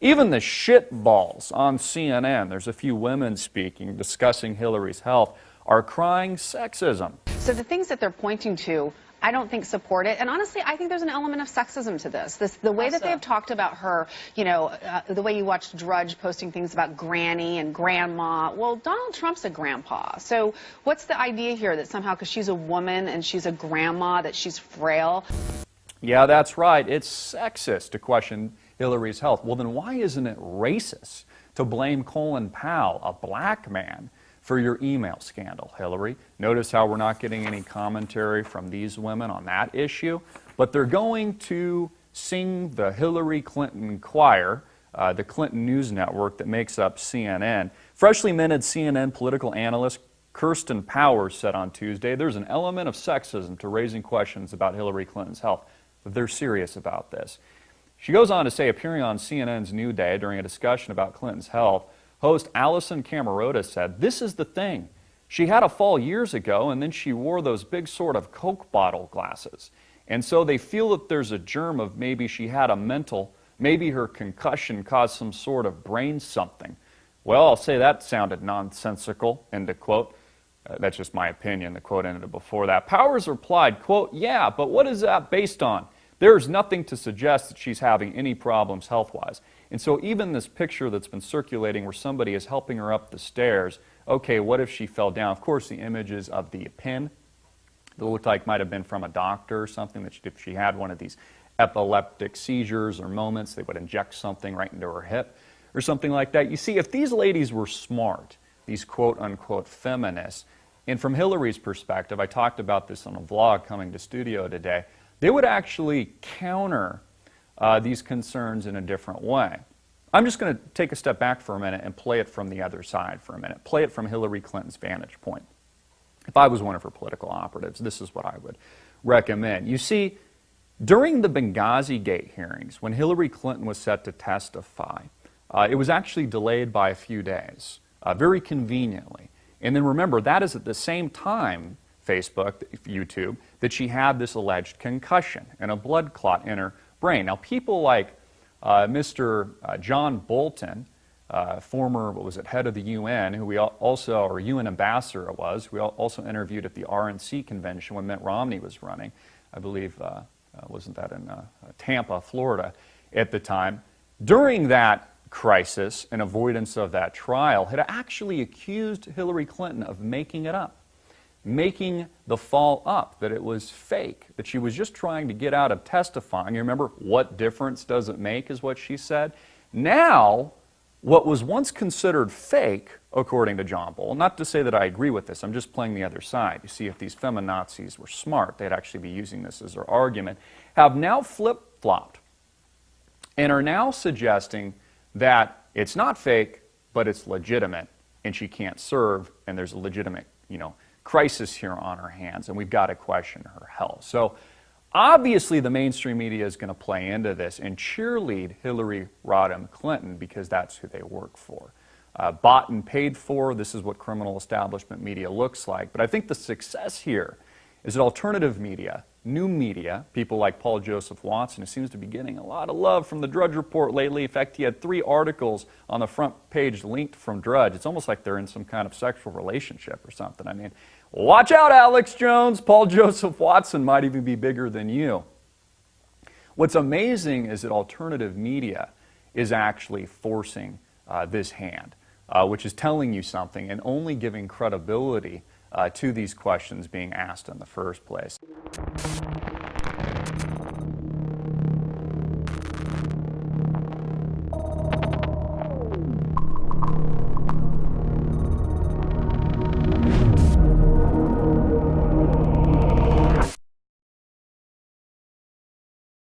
Even the shitballs on CNN, there's a few women speaking, discussing Hillary's health, are crying sexism. So the things that they're pointing to, I don't think support it. And honestly, I think there's an element of sexism to this. The way that they've talked about her, you know, the way you watched Drudge posting things about granny and grandma. Well, Donald Trump's a grandpa. So what's the idea here that somehow because she's a woman and she's a grandma that she's frail? Yeah, that's right. It's sexist to question Hillary's health. Well, then why isn't it racist to blame Colin Powell, a black man, for your email scandal, Hillary? Notice how we're not getting any commentary from these women on that issue, but they're going to sing the Hillary Clinton choir, the Clinton News Network that makes up CNN. Freshly minted CNN political analyst Kirsten Powers said on Tuesday, there's an element of sexism to raising questions about Hillary Clinton's health. They're serious about this. She goes on to say, appearing on CNN's New Day during a discussion about Clinton's health, host Allison Camerota said, this is the thing. She had a fall years ago, and then she wore those big sort of Coke bottle glasses. And so they feel that there's a germ of maybe she had a mental, maybe her concussion caused some sort of brain something. Well, I'll say that sounded nonsensical, end of quote. That's just my opinion. The quote ended before that. Powers replied, quote, yeah, but what is that based on? There's nothing to suggest that she's having any problems health-wise. And so even this picture that's been circulating where somebody is helping her up the stairs, okay, what if she fell down? Of course, the images of the pin that looked like might have been from a doctor or something, that if she had one of these epileptic seizures or moments, they would inject something right into her hip or something like that. You see, if these ladies were smart, these quote-unquote feminists, and from Hillary's perspective, I talked about this on a vlog coming to studio today, they would actually counter these concerns in a different way. I'm just going to take a step back for a minute and play it from the other side for a minute. Play it from Hillary Clinton's vantage point. If I was one of her political operatives, this is what I would recommend. You see, during the Benghazi Gate hearings, when Hillary Clinton was set to testify, it was actually delayed by a few days, very conveniently. And then remember, that is at the same time, Facebook, YouTube, that she had this alleged concussion and a blood clot in her brain. Now, people like Mr. John Bolton, former, head of the UN, who we also, or UN ambassador was, we also interviewed at the RNC convention when Mitt Romney was running. I believe, wasn't that in Tampa, Florida at the time. During that crisis and avoidance of that trial, had actually accused Hillary Clinton of making it up, making the fall up, that it was fake, that she was just trying to get out of testifying. You remember, what difference does it make, is what she said. Now, what was once considered fake, according to John Bolton, not to say that I agree with this, I'm just playing the other side. You see, if these feminazis were smart, they'd actually be using this as their argument, have now flip-flopped and are now suggesting that it's not fake, but it's legitimate, and she can't serve, and there's a legitimate, crisis here on her hands, and we've got to question her health. So obviously the mainstream media is going to play into this and cheerlead Hillary Rodham Clinton because that's who they work for. Bought and paid for, this is what criminal establishment media looks like. But I think the success here is that alternative media, new media, people like Paul Joseph Watson, who seems to be getting a lot of love from the Drudge Report lately. In fact, he had 3 articles on the front page linked from Drudge. It's almost like they're in some kind of sexual relationship or something. I mean, watch out, Alex Jones. Paul Joseph Watson might even be bigger than you. What's amazing is that alternative media is actually forcing this hand, which is telling you something and only giving credibility to these questions being asked in the first place.